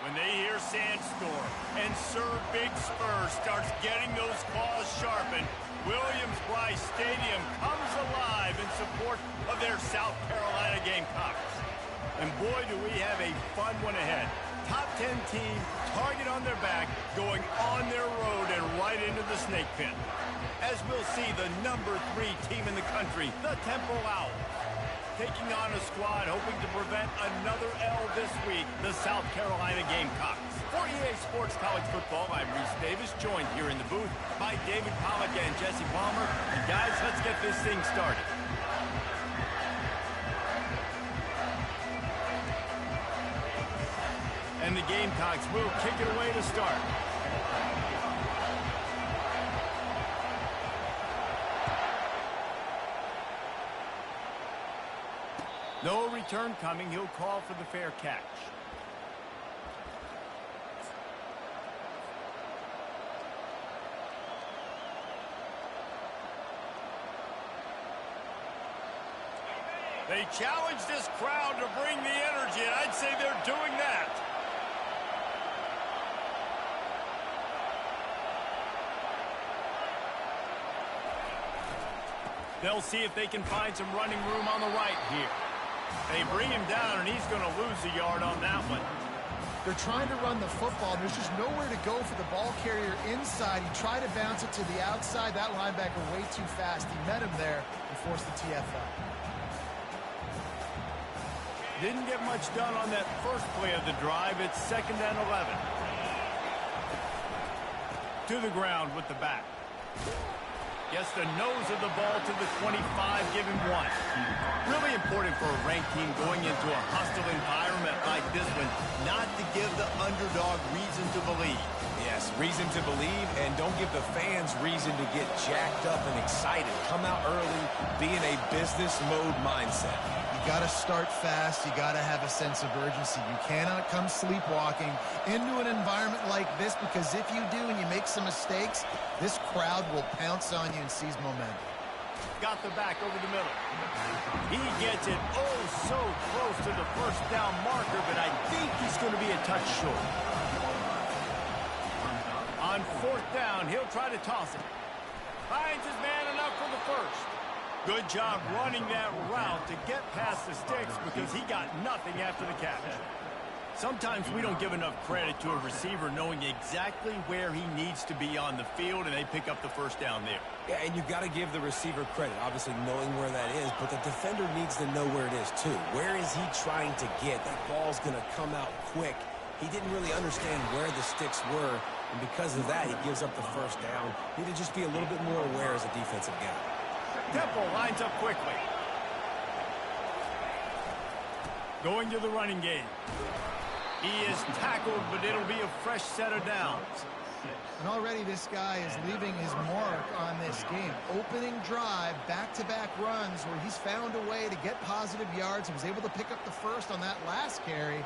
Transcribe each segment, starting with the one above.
When they hear Sandstorm and Sir Big Spur starts getting those claws sharpened, Williams-Brice Stadium comes alive in support of their South Carolina Gamecocks. And boy, do we have a fun one ahead. Top 10 team, target on their back, going on their road and right into the snake pit. As we'll see the number 3 team in the country, the Temple Owls, taking on a squad hoping to prevent another L this week, the South Carolina Gamecocks. For EA Sports College Football, I'm Reese Davis, joined here in the booth by David Pollack and Jesse Palmer. And guys, let's get this thing started. And the Gamecocks will kick it away to start. No return coming. He'll call for the fair catch. They challenge this crowd to bring the energy, and I'd say they're doing that. They'll see if they can find some running room on the right here. They bring him down, and he's going to lose a yard on that one. They're trying to run the football. There's just nowhere to go for the ball carrier inside. He tried to bounce it to the outside. That linebacker way too fast. He met him there and forced the TFL. Didn't get much done on that first play of the drive. It's 2nd and 11. To the ground with the back. Gets the nose of the ball to the 25, give him 1. Really important for a ranked team going into a hostile environment like this one, not to give the underdog reason to believe. Yes, reason to believe, and don't give the fans reason to get jacked up and excited. Come out early, be in a business mode mindset. You got to start fast. You got to have a sense of urgency. You cannot come sleepwalking into an environment like this, because if you do and you make some mistakes, this crowd will pounce on you and seize momentum. Got the back over the middle. He gets it oh so close to the first down marker, but I think he's going to be a touch short. On 4th down, he'll try to toss it. Finds his man enough for the first. Good job running that route to get past the sticks, because he got nothing after the catch. Sometimes we don't give enough credit to a receiver knowing exactly where he needs to be on the field, and they pick up the first down there. Yeah, and you've got to give the receiver credit, obviously knowing where that is, but the defender needs to know where it is too. Where is he trying to get? That ball's going to come out quick. He didn't really understand where the sticks were, and because of that, he gives up the first down. Need to just be a little bit more aware as a defensive guy. Temple lines up quickly. Going to the running game. He is tackled, but it'll be a fresh set of downs. And already this guy is leaving his mark on this game. Opening drive, back-to-back runs where he's found a way to get positive yards. He was able to pick up the first on that last carry.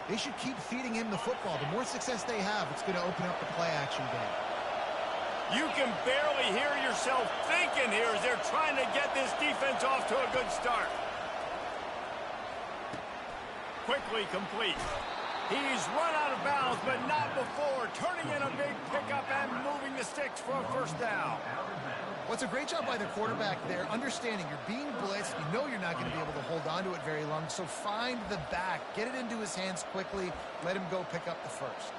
They should keep feeding him the football. The more success they have, it's going to open up the play-action game. You can barely hear yourself thinking here as they're trying to get this defense off to a good start. Quickly complete. He's run out of bounds, but not before turning in a big pickup and moving the sticks for a first down. Well, it's a great job by the quarterback there, understanding you're being blitzed. You know you're not going to be able to hold on to it very long, so find the back. Get it into his hands quickly. Let him go pick up the first.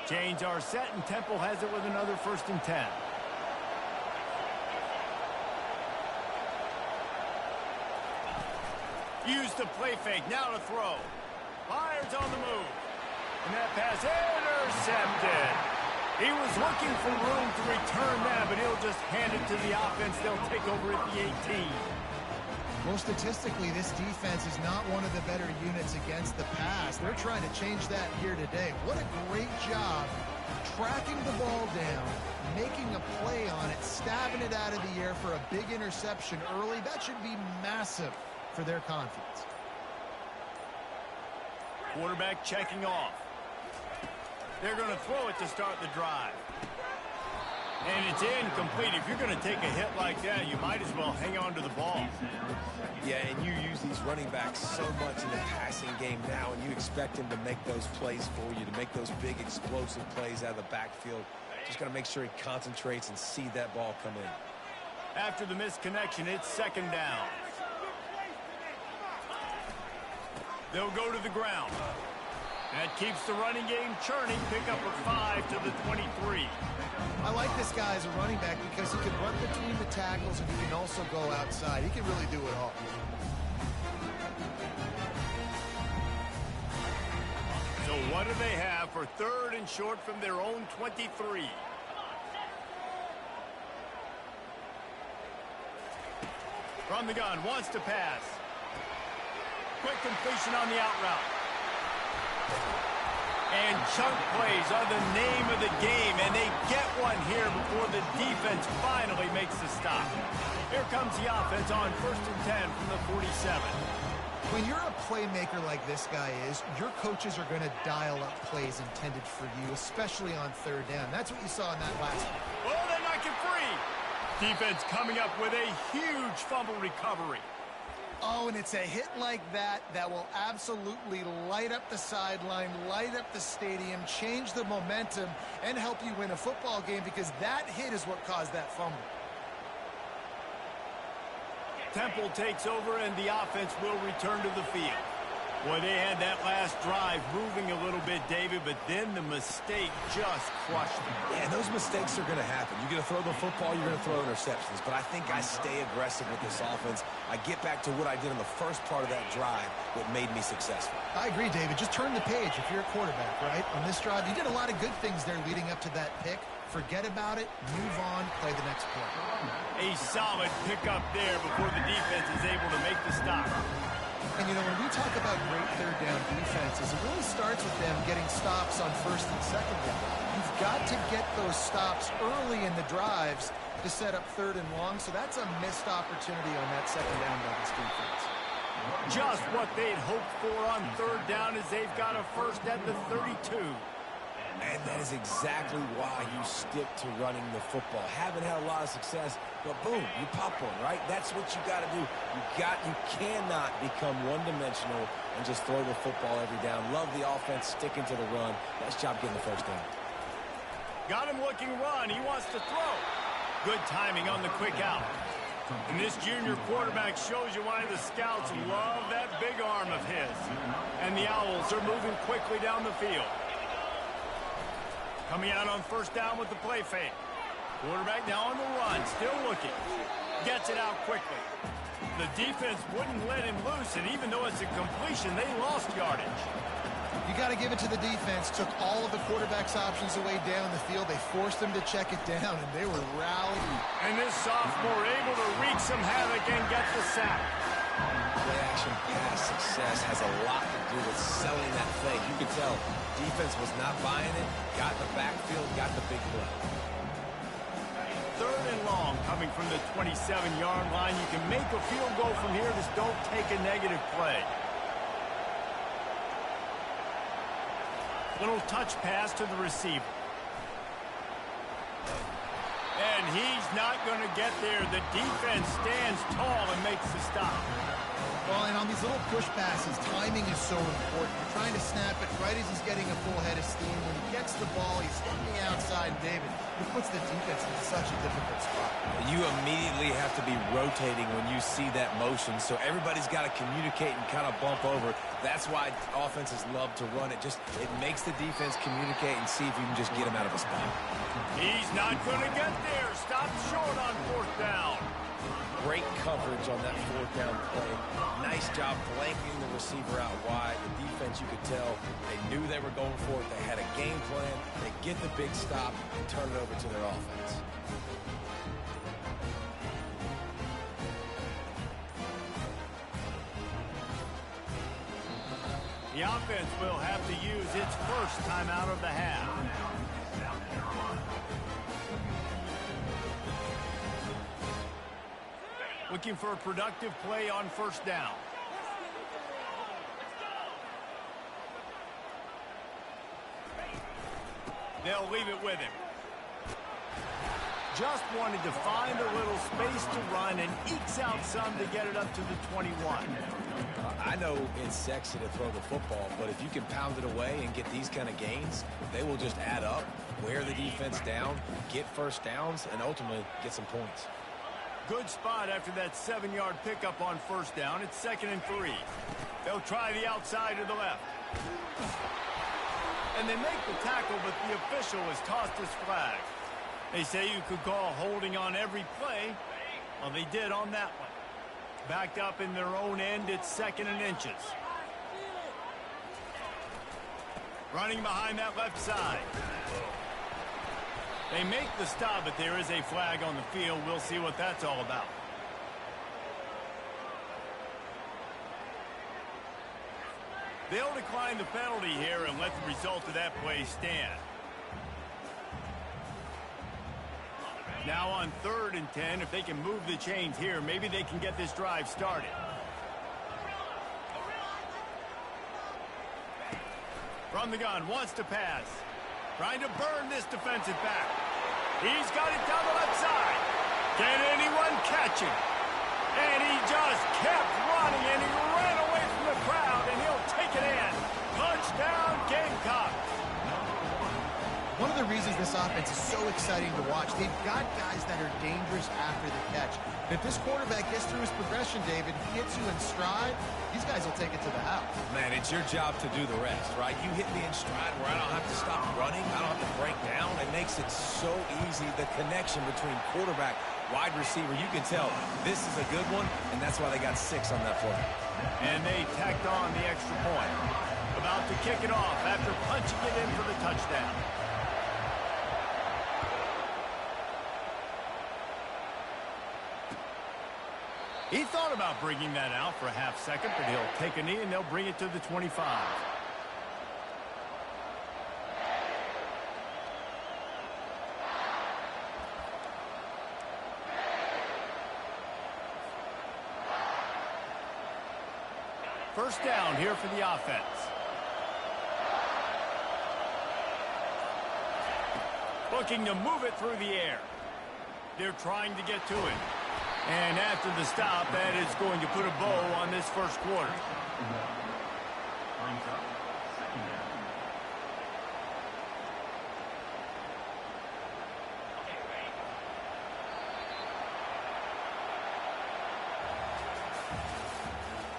Chains are set, and Temple has it with another 1st and 10. Use the play fake, now to throw. Fires on the move. And that pass intercepted. He was looking for room to return that, but he'll just hand it to the offense. They'll take over at the 18. Well, statistically, this defense is not one of the better units against the pass. They're trying to change that here today. What a great job tracking the ball down, making a play on it, stabbing it out of the air for a big interception early. That should be massive for their confidence. Quarterback checking off. They're going to throw it to start the drive. And it's incomplete. If you're going to take a hit like that, you might as well hang on to the ball. Yeah, and you use these running backs so much in the passing game now, and you expect them to make those plays for you, to make those big explosive plays out of the backfield. Just got to make sure he concentrates and see that ball come in. After the missed connection, it's second down. They'll go to the ground. That keeps the running game churning. Pick up a 5 to the 23. I like this guy as a running back because he can run between the tackles and he can also go outside. He can really do it all. So what do they have for third and short from their own 23? From the gun, wants to pass. Quick completion on the out route. And chunk plays are the name of the game, and they get one here before the defense finally makes the stop. Here comes the offense on 1st and 10 from the 47. When you're a playmaker like this guy is, your coaches are going to dial up plays intended for you, especially on third down. That's what you saw in that last one. Oh, they knock it free. Defense coming up with a huge fumble recovery. Oh, and it's a hit like that that will absolutely light up the sideline, light up the stadium, change the momentum, and help you win a football game because that hit is what caused that fumble. Temple takes over, and the offense will return to the field. Boy, they had that last drive moving a little bit, David, but then the mistake just crushed them. Yeah, those mistakes are going to happen. You're going to throw the football, you're going to throw interceptions. But I think I stay aggressive with this offense. I get back to what I did in the first part of that drive, what made me successful. I agree, David. Just turn the page if you're a quarterback, right? On this drive, you did a lot of good things there leading up to that pick. Forget about it, move on, play the next play. A solid pickup there before the defense is able to make the stop. And, you know, when we talk about great third down defenses, it really starts with them getting stops on first and second down. You've got to get those stops early in the drives to set up third and long, so that's a missed opportunity on that second down by this defense. Just what they'd hoped for on third down as they've got a first at the 32. And that is exactly why you stick to running the football. Haven't had a lot of success, but boom, you pop one, right? That's what you got to do. You cannot become one-dimensional and just throw the football every down. Love the offense, sticking to the run. Nice job getting the first down. Got him looking run. He wants to throw. Good timing on the quick out. And this junior quarterback shows you why the scouts love that big arm of his. And the Owls are moving quickly down the field. Coming out on first down with the play fake. Quarterback now on the run, still looking. Gets it out quickly. The defense wouldn't let him loose, and even though it's a completion, they lost yardage. You got to give it to the defense. Took all of the quarterback's options away down the field. They forced them to check it down, and they were rallying. And this sophomore able to wreak some havoc and get the sack. Play-action pass success has a lot to do with selling that fake. You can tell defense was not buying it, got in the backfield, got the big play. Third and long coming from the 27-yard line. You can make a field goal from here. Just don't take a negative play. Little touch pass to the receiver. And he's not going to get there. The defense stands tall and makes the stop. Well, and on these little push passes, timing is so important. You're trying to snap it right as he's getting a full head of steam. When he gets the ball, he's hitting the outside, David. It puts the defense in such a difficult spot. You immediately have to be rotating when you see that motion, so everybody's got to communicate and kind of bump over. That's why offenses love to run it. It makes the defense communicate and see if you can just get him out of a spot. He's not going to get there. Stop short on fourth down. Great coverage on that fourth down play. Nice job blanking the receiver out wide. The defense, you could tell, they knew they were going for it. They had a game plan. They get the big stop and turn it over to their offense. The offense will have to use its first timeout of the half. Looking for a productive play on first down. They'll leave it with him. Just wanted to find a little space to run and ekes out some to get it up to the 21. I know it's sexy to throw the football, but if you can pound it away and get these kind of gains, they will just add up, wear the defense down, get first downs, and ultimately get some points. Good spot after that 7-yard pickup on first down. It's 2nd and 3. They'll try the outside to the left. And they make the tackle, but the official has tossed his flag. They say you could call holding on every play. Well, they did on that one. Backed up in their own end, it's 2nd and inches. Running behind that left side. They make the stop, but there is a flag on the field. We'll see what that's all about. They'll decline the penalty here and let the result of that play stand. Now on 3rd and 10, if they can move the chains here, maybe they can get this drive started. From the gun, wants to pass. Trying to burn this defensive back. He's got it down the left side. Can anyone catch him? And he just kept running, and he ran away from the crowd, and he'll take it in. Touchdown, Gamecocks. One of the reasons this offense is so exciting to watch, they've got guys that are dangerous after the catch. If this quarterback gets through his progression, David, he hits you in stride, these guys will take it to the house. Man, it's your job to do the rest, right? You hit me in stride where I don't have to stop running. I don't have to break down. It makes it so easy, the connection between quarterback, wide receiver. You can tell this is a good one, and that's why they got 6 on that play. And they tacked on the extra point. About to kick it off after punching it in for the touchdown. He thought about bringing that out for a half second, but he'll take a knee and they'll bring it to the 25. First down here for the offense. Looking to move it through the air. They're trying to get to it. And after the stop, that is going to put a bow on this first quarter.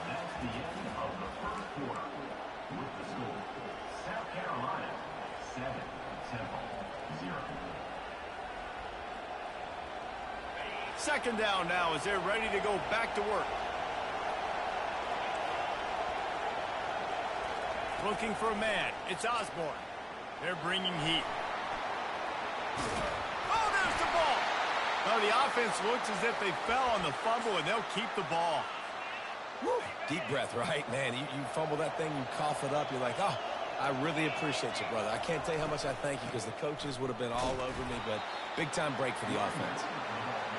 That's the end of the first quarter. With the score, South Carolina 7, Temple 0. Second down now as they're ready to go back to work. Looking for a man. It's Osborne. They're bringing heat. Oh, there's the ball. Well, the offense looks as if they fell on the fumble, and they'll keep the ball. Woo. Deep breath, right? Man, you fumble that thing, you cough it up, you're like, oh, I really appreciate you, brother. I can't tell you how much I thank you because the coaches would have been all over me, but big-time break for the offense.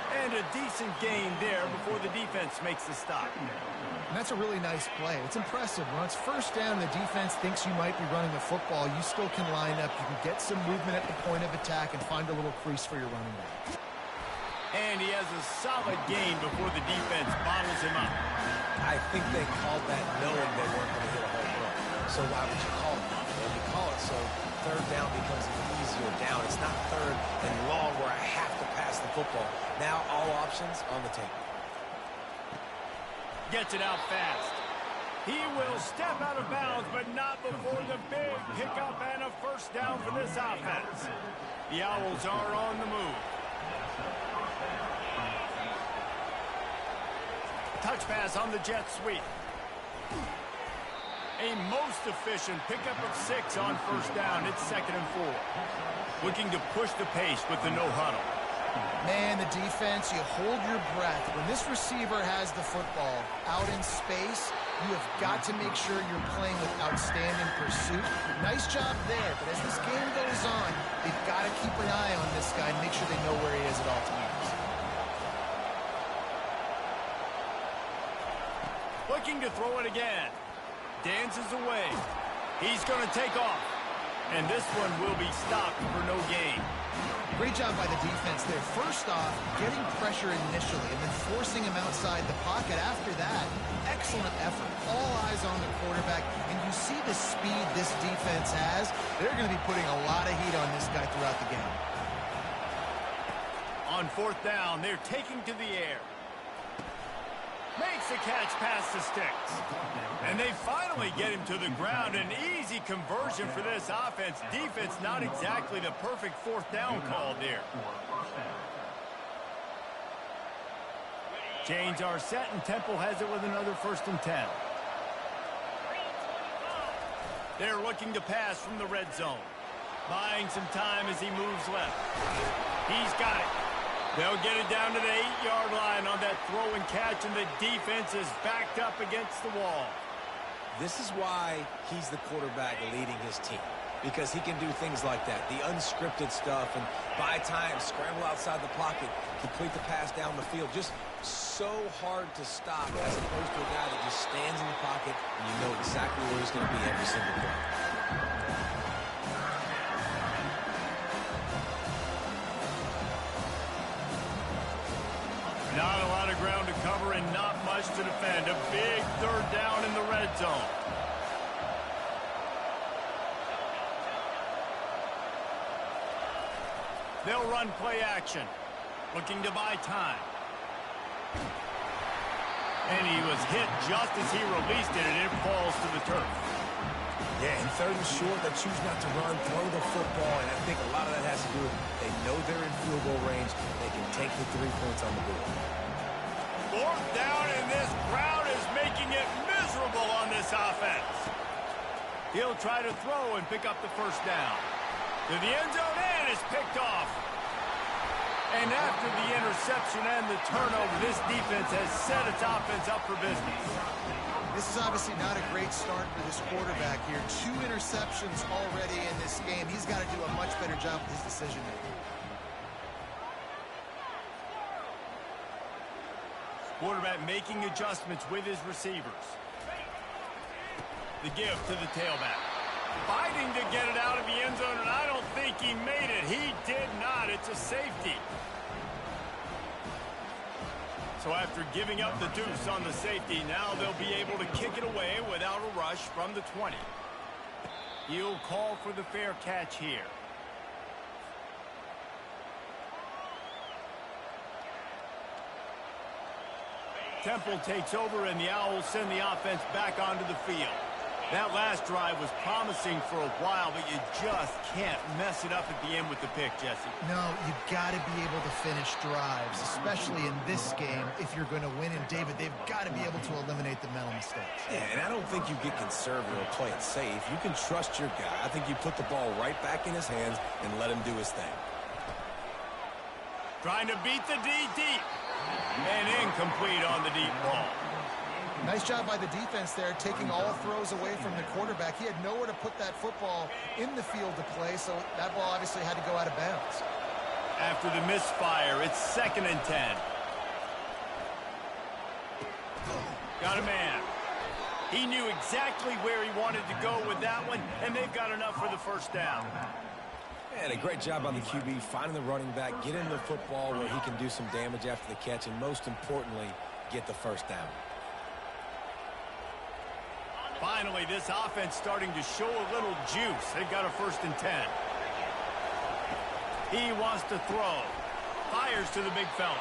And a decent gain there before the defense makes the stop. And that's a really nice play. It's impressive. When it's first down, the defense thinks you might be running the football. You still can line up. You can get some movement at the point of attack and find a little crease for your running back. And he has a solid gain before the defense bottles him up. I think they called that knowing they weren't going to hit a home run. So why would you call it? Well, you call it so third down becomes an easier down. It's not third and long where I have to pass the football. Now all options on the table. Gets it out fast. He will step out of bounds, but not before the big pickup and a first down for this offense. The Owls are on the move. Touch pass on the jet sweep. A most efficient pickup of 6 on first down. It's 2nd and 4. Looking to push the pace with the no huddle. Man, the defense, you hold your breath. When this receiver has the football out in space, you have got to make sure you're playing with outstanding pursuit. Nice job there, but as this game goes on, they've got to keep an eye on this guy and make sure they know where he is at all times. Looking to throw it again. Dances away. He's going to take off. And this one will be stopped for no gain. Great job by the defense there. First off, getting pressure initially and then forcing him outside the pocket. After that, excellent effort. All eyes on the quarterback. And you see the speed this defense has. They're going to be putting a lot of heat on this guy throughout the game. On fourth down, they're taking to the air. Makes the catch past the sticks. And they finally get him to the ground. An easy conversion for this offense. Defense not exactly the perfect fourth down call there. Chains are set, and Temple has it with another 1st and 10. They're looking to pass from the red zone. Buying some time as he moves left. He's got it. They'll get it down to the 8-yard line on that throw and catch, and the defense is backed up against the wall. This is why he's the quarterback leading his team, because he can do things like that, the unscripted stuff, and buy time, scramble outside the pocket, complete the pass down the field. Just so hard to stop as opposed to a guy that just stands in the pocket and you know exactly where he's going to be every single play. Not a lot of ground to cover and not much to defend. A big 3rd down in the red zone. They'll run play action. Looking to buy time. And he was hit just as he released it, and it falls to the turf. Yeah, in 3rd and short, they choose not to run, throw the football, and I think a lot of that has to do with they know they're in field goal range. They can take the 3 points on the board. 4th down, and this crowd is making it miserable on this offense. He'll try to throw and pick up the 1st down. To the end zone, and is picked off. And after the interception and the turnover, this defense has set its offense up for business. This is obviously not a great start for this quarterback here. 2 interceptions already in this game. He's got to do a much better job with his decision-making. Quarterback making adjustments with his receivers. The give to the tailback. Fighting to get it out of the end zone, and I don't think he made it. He did not. It's a safety. So after giving up the deuce on the safety, now they'll be able to kick it away without a rush from the 20. He'll call for the fair catch here. Temple takes over, and the Owls send the offense back onto the field. That last drive was promising for a while, but you just can't mess it up at the end with the pick, Jesse. No, you've got to be able to finish drives, especially in this game if you're going to win. And, David, they've got to be able to eliminate the mental mistakes. Yeah, and I don't think you get conservative or play it safe. You can trust your guy. I think you put the ball right back in his hands and let him do his thing. Trying to beat the D deep. And incomplete on the deep ball. Nice job by the defense there, taking all throws away from the quarterback. He had nowhere to put that football in the field to play, so that ball obviously had to go out of bounds. After the misfire, it's 2nd and 10. Got a man. He knew exactly where he wanted to go with that one, and they've got enough for the 1st down. And a great job on the QB, finding the running back, get him the football where he can do some damage after the catch, and most importantly, get the 1st down. Finally, this offense starting to show a little juice. They've got a 1st and 10. He wants to throw. Fires to the big fella.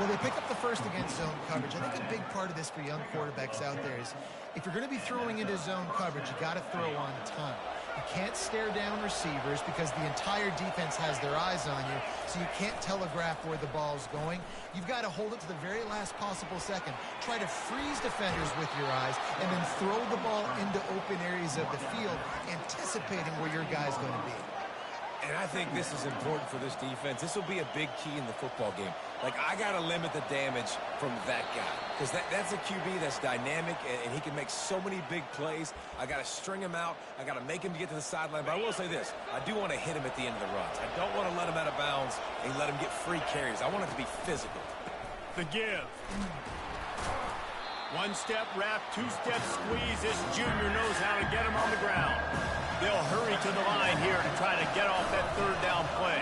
Well, they pick up the 1st against zone coverage. I think a big part of this for young quarterbacks out there is if you're going to be throwing into zone coverage, you got to throw on time. You can't stare down receivers because the entire defense has their eyes on you, so you can't telegraph where the ball's going. You've got to hold it to the very last possible second. Try to freeze defenders with your eyes and then throw the ball into open areas of the field, anticipating where your guy's going to be. And I think this is important for this defense. This will be a big key in the football game. Like, I got to limit the damage from that guy because that's a QB that's dynamic, and he can make so many big plays. I got to string him out. I got to make him get to the sideline. But I will say this. I do want to hit him at the end of the runs. I don't want to let him out of bounds and let him get free carries. I want it to be physical. The give. 1-step wrap, 2-step squeeze. This junior knows how to get him on the ground. They'll hurry to the line here to try to get off that third down play.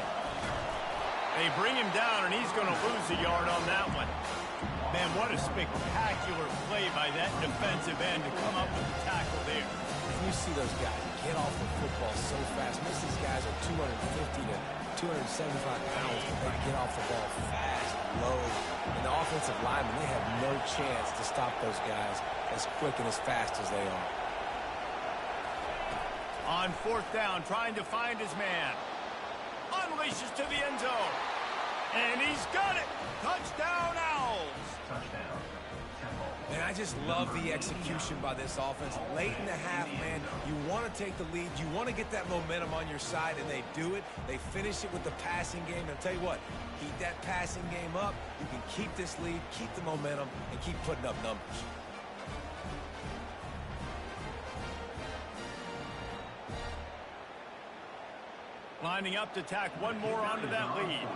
They bring him down, and he's going to lose a yard on that one. Man, what a spectacular play by that defensive end to come up with the tackle there. You see those guys get off the football so fast. Most of these guys are 250 to 275 pounds, but they get off the ball fast, low. And the offensive linemen, they have no chance to stop those guys as quick and as fast as they are. On fourth down, trying to find his man. Unleashes to the end zone. And he's got it. Touchdown, Owls. Touchdown. Man, I just love the execution by this offense. Late in the half, man, you want to take the lead. You want to get that momentum on your side, and they do it. They finish it with the passing game. And I'll tell you what, keep that passing game up. You can keep this lead, keep the momentum, and keep putting up numbers. Lining up to tack one more onto that lead.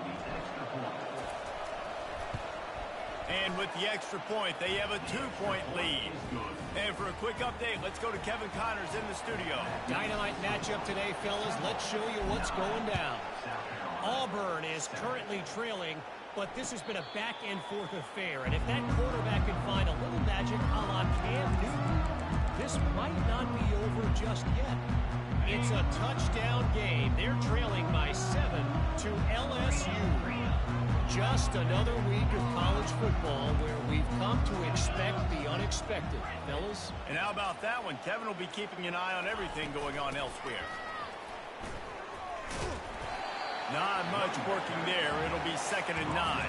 And with the extra point, they have a 2-point lead. And for a quick update, let's go to Kevin Connors in the studio. Dynamite matchup today, fellas. Let's show you what's going down. Auburn is currently trailing, but this has been a back-and-forth affair. And if that quarterback can find a little magic a la Cam Newton, this might not be over just yet. It's a touchdown game. They're trailing by 7 to LSU. Just another week of college football where we've come to expect the unexpected, fellas. And how about that one? Kevin will be keeping an eye on everything going on elsewhere. Not much working there. It'll be 2nd and 9.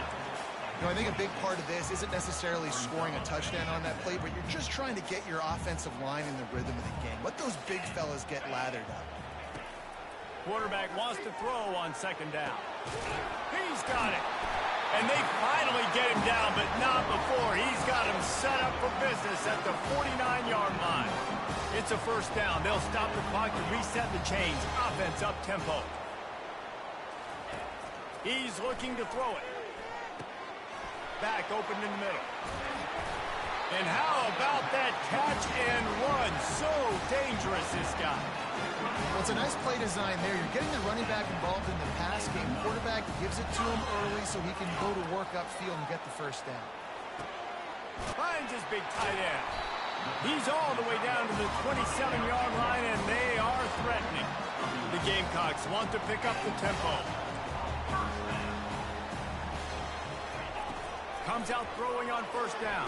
You know, I think a big part of this isn't necessarily scoring a touchdown on that play, but you're just trying to get your offensive line in the rhythm of the game. Let those big fellas get lathered up. Quarterback wants to throw on 2nd down. He's got it. And they finally get him down, but not before. He's got him set up for business at the 49-yard line. It's a 1st down. They'll stop the clock to reset the chains. Offense up tempo. He's looking to throw it. Back open in the middle. And how about that catch and run? So dangerous, this guy. Well, it's a nice play design there. You're getting the running back involved in the pass game. Quarterback gives it to him early so he can go to work upfield and get the 1st down. Finds his big tight end. He's all the way down to the 27-yard line, and they are threatening. The Gamecocks want to pick up the tempo. Comes out throwing on 1st down.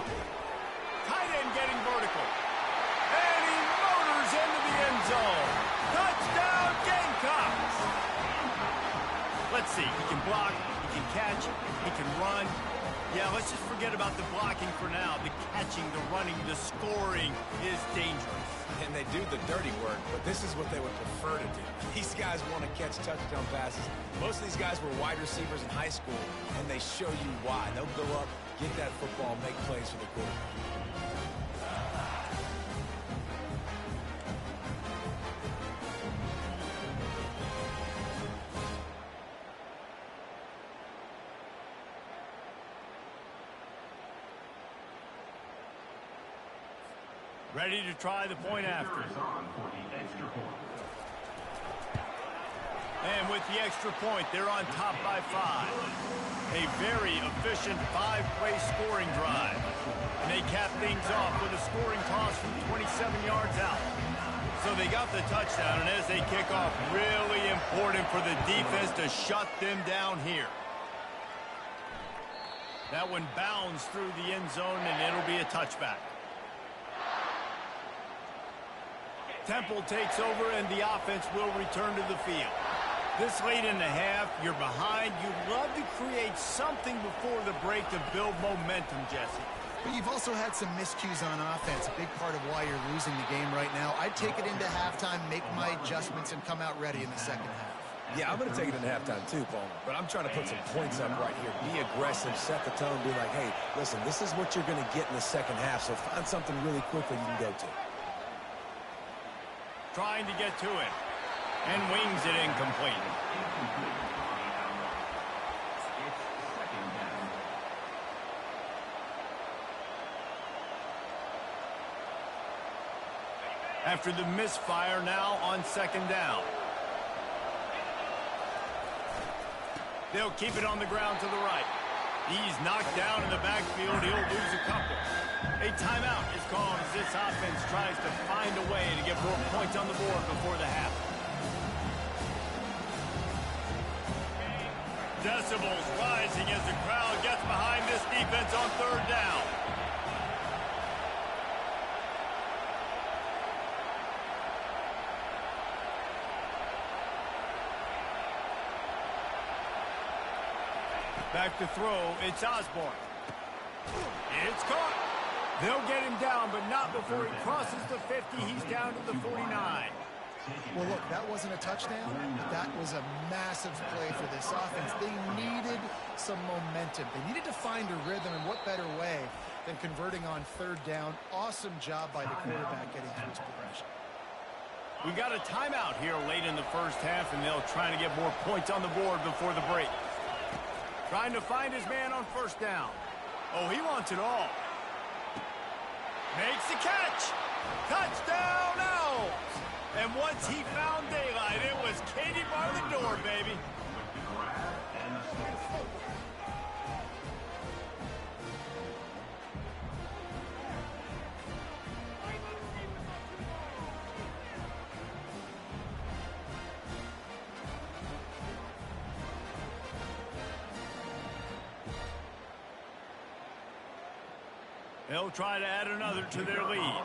Tight end getting vertical. And he motors into the end zone. Touchdown, Gamecocks! Let's see. He can block, he can catch, he can run. Yeah, let's just forget about the blocking for now. The catching, the running, the scoring is dangerous. And they do the dirty work, but this is what they would prefer to do. These guys want to catch touchdown passes. Most of these guys were wide receivers in high school, and they show you why. They'll go up, get that football, make plays for the quarterback. Ready to try the point after. And with the extra point, they're on top by 5. A very efficient 5-play scoring drive. And they cap things off with a scoring toss from 27 yards out. So they got the touchdown, and as they kick off, really important for the defense to shut them down here. That one bounds through the end zone, and it'll be a touchback. Temple takes over, and the offense will return to the field. This late in the half, you're behind. You'd love to create something before the break to build momentum, Jesse. But you've also had some miscues on offense, a big part of why you're losing the game right now. I'd take it into halftime, make my adjustments, and come out ready in the 2nd half. Yeah, I'm going to take it into halftime too, Paul. But I'm trying to put some points up right here. Be aggressive, set the tone, be like, hey, listen, this is what you're going to get in the 2nd half, so find something really quickly you can go to. Trying to get to it. And wings it incomplete. After the misfire, now on second down. They'll keep it on the ground to the right. He's knocked down in the backfield. He'll lose a couple. A timeout is called as this offense tries to find a way to get more points on the board before the half. Decibels rising as the crowd gets behind this defense on third down. Back to throw, it's Osborne. It's caught. They'll get him down, but not before he crosses the 50. He's down to the 49. Well, look, that wasn't a touchdown. That was a massive play for this offense. They needed some momentum. They needed to find a rhythm, and what better way than converting on third down. Awesome job by the quarterback getting through his progression. We got a timeout here late in the first half, and they'll try to get more points on the board before the break. Trying to find his man on first down. Oh, he wants it all. Makes the catch. Touchdown, Owls. And once he found daylight, it was Katie bar the door, baby. They'll try to add another to their lead.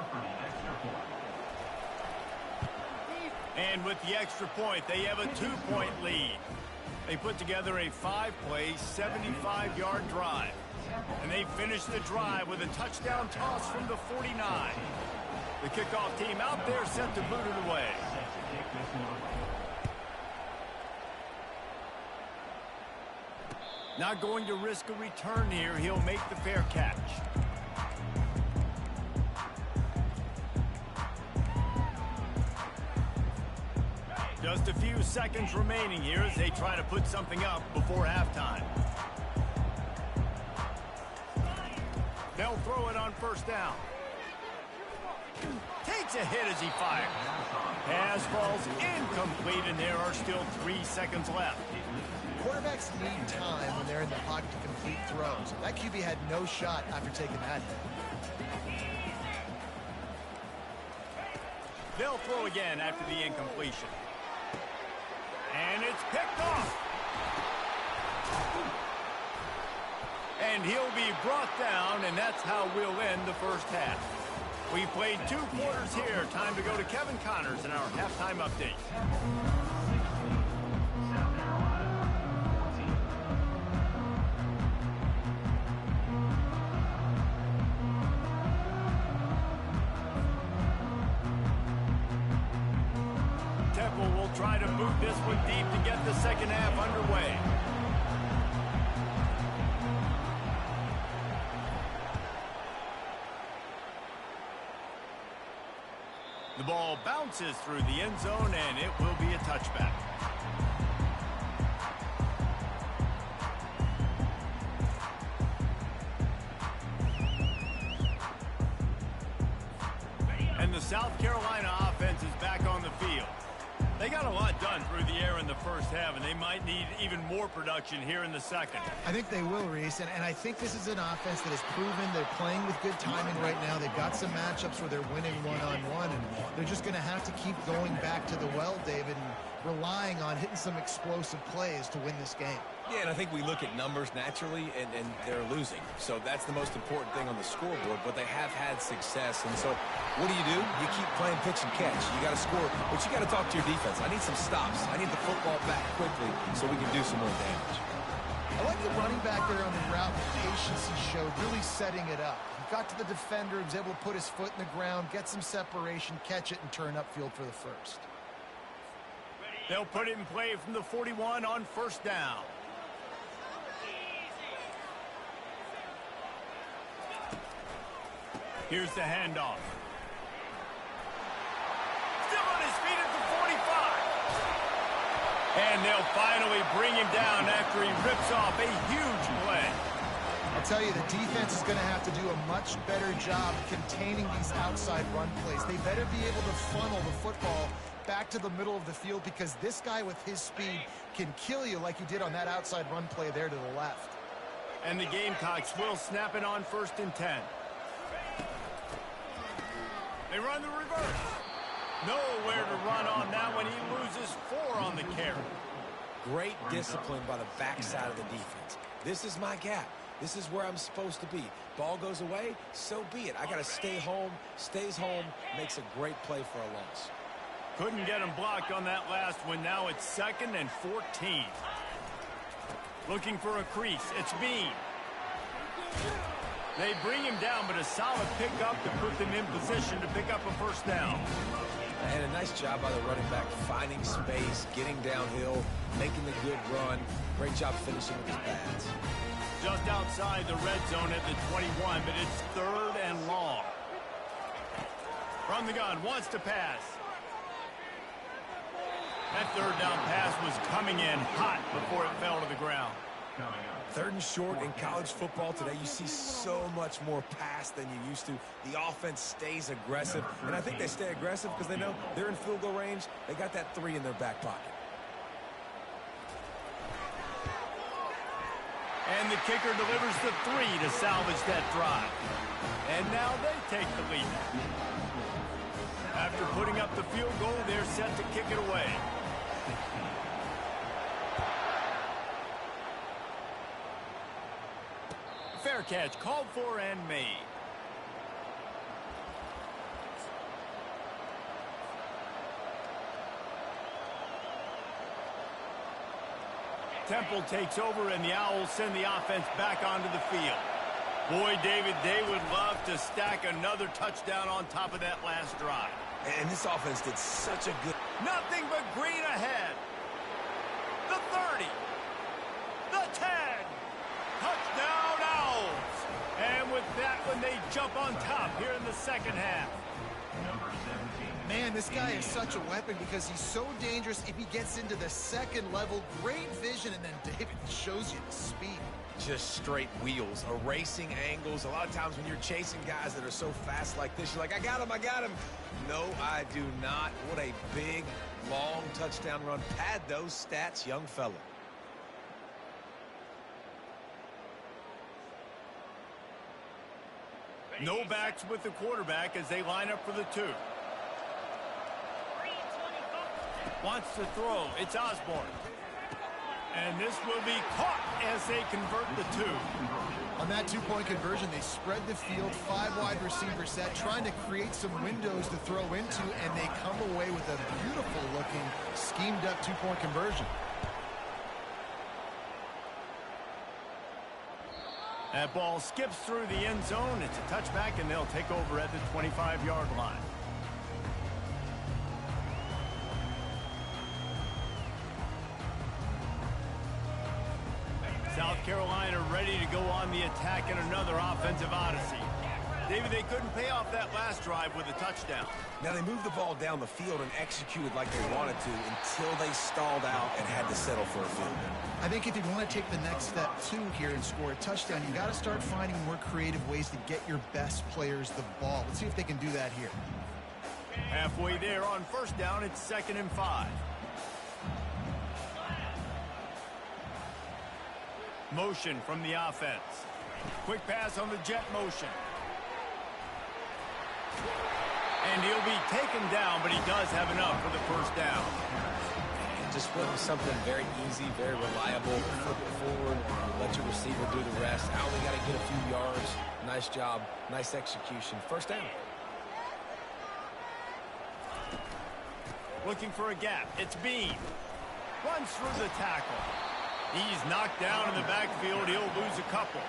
And with the extra point, they have a 2-point lead. They put together a 5-play, 75-yard drive. And they finish the drive with a touchdown toss from the 49. The kickoff team out there set to boot it away. Not going to risk a return here. He'll make the fair catch. Just a few seconds remaining here as they try to put something up before halftime. They'll throw it on first down. Takes a hit as he fires. Pass falls incomplete, and there are still 3 seconds left. Quarterbacks need time when they're in the pocket to complete throws. That QB had no shot after taking that hit. They'll throw again after the incompletion. And it's picked off. And he'll be brought down, and that's how we'll end the first half. We played 2 quarters here. Time to go to Kevin Connors in our halftime update. Will try to boot this one deep to get the second half underway. The ball bounces through the end zone, and it will be a touchback. And the South Carolina offense is back on the field. They got a lot done through the air in the first half, and they might need even more production here in the second. I think they will, Reese, and I think this is an offense that has proven they're playing with good timing right now. They've got some matchups where they're winning one-on-one, and they're just going to have to keep going back to the well, David, and relying on hitting some explosive plays to win this game. Yeah, and I think we look at numbers naturally, and they're losing. So that's the most important thing on the scoreboard, but they have had success. And so what do? You keep playing pitch and catch. You got to score, but you got to talk to your defense. I need some stops. I need the football back quickly so we can do some more damage. I like the running back there on the route, the patience he showed, really setting it up. He got to the defender, he was able to put his foot in the ground, get some separation, catch it, and turn upfield for the first. They'll put it in play from the 41 on first down. Here's the handoff. Still on his feet at the 45. And they'll finally bring him down after he rips off a huge play. A I'll tell you, the defense is going to have to do a much better job containing these outside run plays. They better be able to funnel the football back to the middle of the field, because this guy with his speed can kill you like he did on that outside run play there to the left. And the Gamecocks will snap it on 1st and 10. They run the reverse. Nowhere to run on that one. He loses 4 on the carry. Great discipline by the backside of the defense. This is my gap. This is where I'm supposed to be. Ball goes away, so be it. I got to stay home. Stays home, makes a great play for a loss. Couldn't get him blocked on that last one. Now it's 2nd and 14. Looking for a crease. It's Bean. They bring him down, but a solid pickup to put them in position to pick up a 1st down. And a nice job by the running back, finding space, getting downhill, making the good run. Great job finishing with his pads. Just outside the red zone at the 21, but it's 3rd and long. From the gun, wants to pass. That 3rd down pass was coming in hot before it fell to the ground. 3rd and short in college football today. You see so much more pass than you used to. The offense stays aggressive, and I think they stay aggressive because they know they're in field goal range. They got that 3 in their back pocket. And the kicker delivers the 3 to salvage that drive. And now they take the lead. After putting up the field goal, they're set to kick it away. Fair catch, called for and made. Temple takes over, and the Owls send the offense back onto the field. Boy, David, they would love to stack another touchdown on top of that last drive. And this offense did such a good... Nothing but green ahead. The 30. The 10. Touchdown Owls. And with that one, they jump on top here in the 2nd half. Man, this guy is such a weapon because he's so dangerous if he gets into the 2nd level. Great vision, and then David shows you the speed. Just straight wheels, erasing angles. A lot of times when you're chasing guys that are so fast like this, you're like, I got him, I got him. No, I do not. What a big, long touchdown run. Pad those stats, young fella. No backs with the quarterback as they line up for the 2. Wants to throw. It's Osborne. And this will be caught as they convert the 2. On that 2-point conversion, they spread the field, 5 wide receiver set, trying to create some windows to throw into, and they come away with a beautiful-looking, schemed-up 2-point conversion. That ball skips through the end zone. It's a touchback, and they'll take over at the 25-yard line. South Carolina ready to go on the attack in another offensive odyssey. David, they couldn't pay off that last drive with a touchdown. Now, they moved the ball down the field and executed like they wanted to until they stalled out and had to settle for a field goal. I think if you want to take the next step, too, here and score a touchdown, you got to start finding more creative ways to get your best players the ball. Let's see if they can do that here. Halfway there on 1st down, it's 2nd and 5. Motion from the offense. Quick pass on the jet motion. And he'll be taken down, but he does have enough for the 1st down. Just wasn't something very easy, very reliable. Flip it forward, let your receiver do the rest. I only got to get a few yards. Nice job, nice execution. 1st down. Looking for a gap. It's Bean. Runs through the tackle. He's knocked down in the backfield. He'll lose a couple.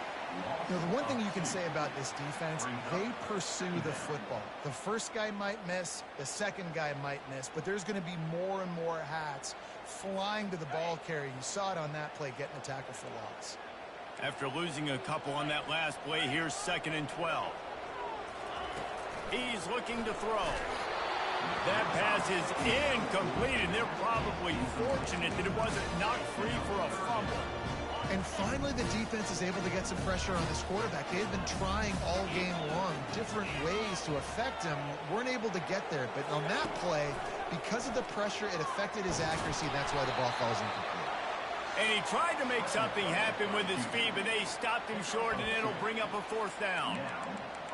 You know, the one thing you can say about this defense, they pursue the football. The first guy might miss, the second guy might miss, but there's going to be more and more hats flying to the ball carrier. You saw it on that play, getting a tackle for loss. After losing a couple on that last play, here's 2nd and 12. He's looking to throw. That pass is incomplete, and they're probably fortunate that it wasn't knocked free for a fumble. And finally, the defense is able to get some pressure on this quarterback. They've been trying all game long different ways to affect him. Weren't able to get there. But on that play, because of the pressure, it affected his accuracy. And that's why the ball falls incomplete. And he tried to make something happen with his feet, but they stopped him short, and it'll bring up a 4th down.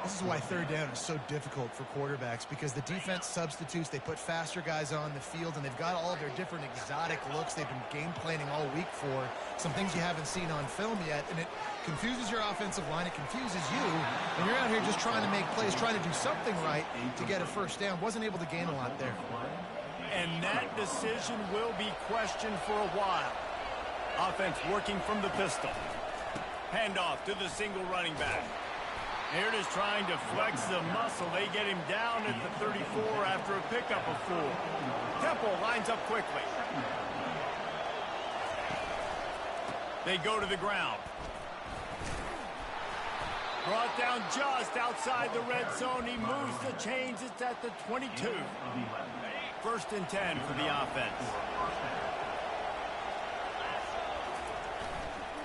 This is why 3rd down is so difficult for quarterbacks, because the defense substitutes. They put faster guys on the field, and they've got all their different exotic looks they've been game planning all week for. Some things you haven't seen on film yet, and it confuses your offensive line. It confuses you, and you're out here just trying to make plays, trying to do something right to get a 1st down. Wasn't able to gain a lot there. And that decision will be questioned for a while. Offense working from the pistol. Handoff to the single running back. Here it is trying to flex the muscle. They get him down at the 34 after a pickup of 4. Temple lines up quickly. They go to the ground. Brought down just outside the red zone. He moves the chains. It's at the 22. 1st and 10 for the offense.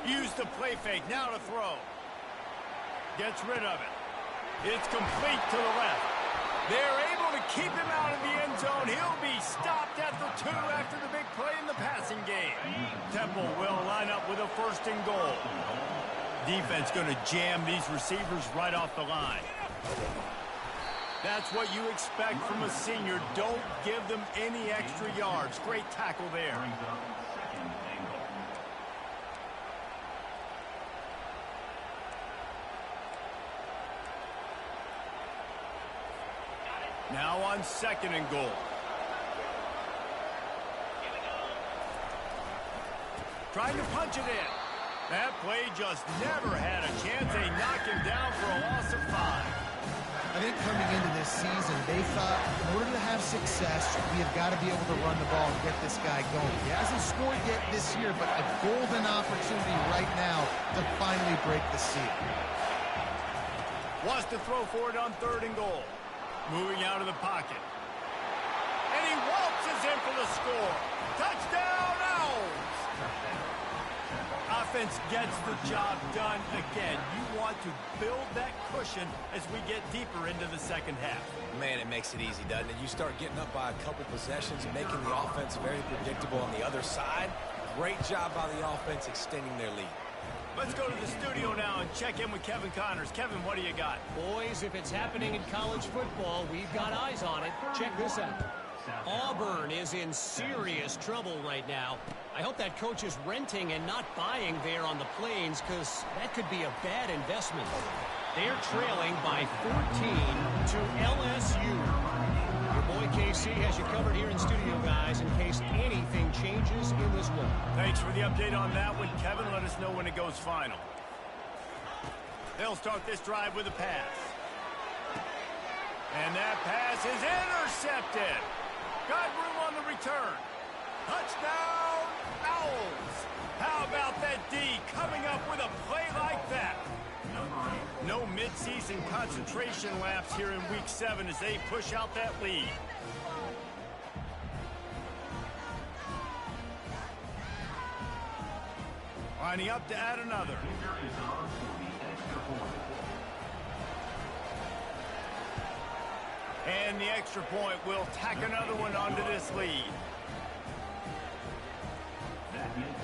Use the play fake. Now to throw. Gets rid of it. It's complete to the left. They're able to keep him out of the end zone. He'll be stopped at the 2 after the big play in the passing game. Temple will line up with a 1st and goal. Defense going to jam these receivers right off the line. That's what you expect from a senior. Don't give them any extra yards. Great tackle there. Now on 2nd and goal. Trying to punch it in. That play just never had a chance. They knock him down for a loss of 5. I think coming into this season, they thought in order to have success, we have got to be able to run the ball and get this guy going. He hasn't scored yet this year, but a golden opportunity right now to finally break the seal. Wants to throw for it on 3rd and goal. Moving out of the pocket. And he waltzes in for the score. Touchdown, Owls! Offense gets the job done again. You want to build that cushion as we get deeper into the 2nd half. Man, it makes it easy, doesn't it? You start getting up by a couple possessions and making the offense very predictable on the other side. Great job by the offense extending their lead. Let's go to the studio now and check in with Kevin Connors. Kevin, what do you got? Boys, if it's happening in college football, we've got eyes on it. Check this out. Auburn is in serious trouble right now. I hope that coach is renting and not buying there on the Plains, because that could be a bad investment. They're trailing by 14 to LSU. Your boy KC has you covered here in studio, guys, in case anything changes in this one. Thanks for the update on that one, Kevin. Let us know when it goes final. They'll start this drive with a pass. And that pass is intercepted. Got room on the return. Touchdown, Owls. How about that D coming up with a play like that? No midseason concentration laps here in Week 7 as they push out that lead. Lining up to add another. And the extra point will tack another one onto this lead.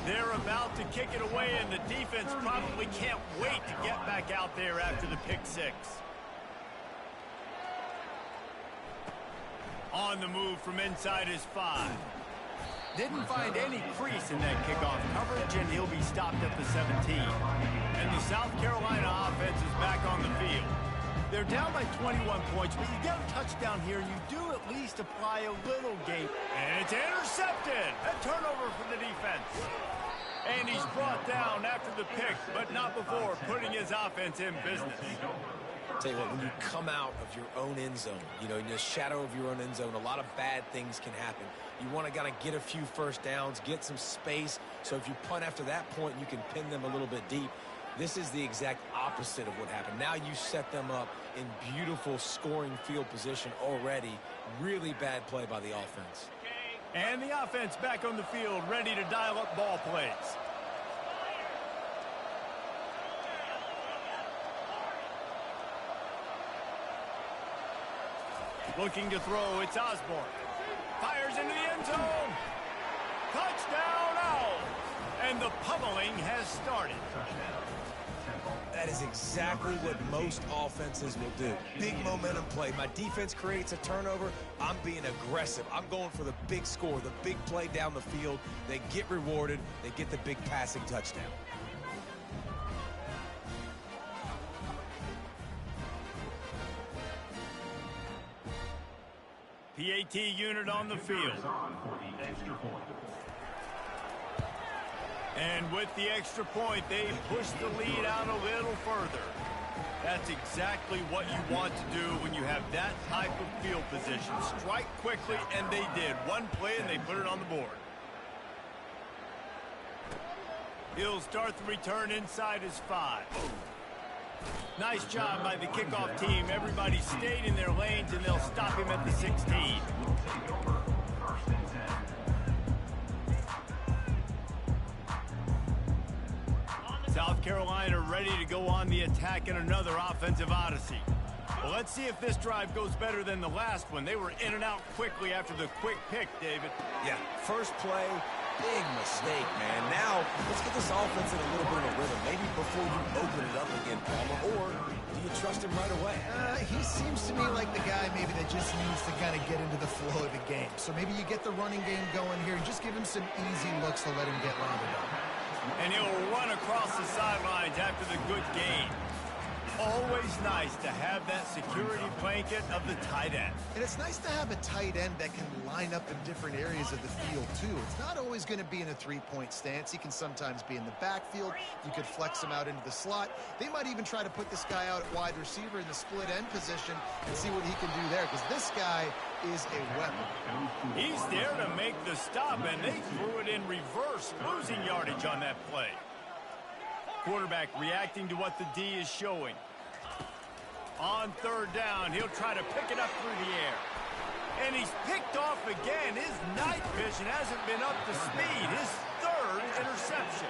They're about to kick it away, and the defense probably can't wait to get back out there after the pick 6. On the move from inside his 5. Didn't find any crease in that kickoff coverage, and he'll be stopped at the 17. And the South Carolina offense is back on the field. They're down by 21 points, but you get a touchdown here, and you do at least apply a little game. And it's intercepted. A turnover for the defense. And he's brought down after the pick, but not before putting his offense in business. Tell you what, when you come out of your own end zone, you know, in the shadow of your own end zone, a lot of bad things can happen. You want to kind of get a few first downs, get some space, so if you punt after that point, you can pin them a little bit deep. This is the exact opposite of what happened. Now you set them up in beautiful scoring field position already. Really bad play by the offense. And the offense back on the field, ready to dial up ball plays. Looking to throw, it's Osborne. Fires into the end zone. Touchdown, Owls. And the pummeling has started. That is exactly what most offenses will do. Big momentum play. My defense creates a turnover. I'm being aggressive. I'm going for the big score, the big play down the field. They get rewarded. They get the big passing touchdown. PAT unit on the field. And with the extra point, they push the lead out a little further. That's exactly what you want to do when you have that type of field position. Strike quickly, and they did. One play, and they put it on the board. He'll start the return inside his 5. Nice job by the kickoff team. Everybody stayed in their lanes, and they'll stop him at the 16. South Carolina ready to go on the attack in another offensive odyssey. Well, let's see if this drive goes better than the last one. They were in and out quickly after the quick pick, David. Yeah, first play, big mistake, man. Now, let's get this offense in a little bit of a rhythm. Maybe before you open it up again, Palmer, or do you trust him right away? He seems to me like the guy maybe that just needs to kind of get into the flow of the game. So maybe you get the running game going here and just give him some easy looks to let him get rounded up. And he'll run across the sidelines after the good gain. Always nice to have that security blanket of the tight end. And it's nice to have a tight end that can line up in different areas of the field, too. It's not always going to be in a three-point stance. He can sometimes be in the backfield. You could flex him out into the slot. They might even try to put this guy out at wide receiver in the split end position and see what he can do there, because this guy is a weapon. He's there to make the stop, and they threw it in reverse, losing yardage on that play. Quarterback reacting to what the D is showing. On third down, he'll try to pick it up through the air. And he's picked off again. His night vision hasn't been up to speed. His third interception.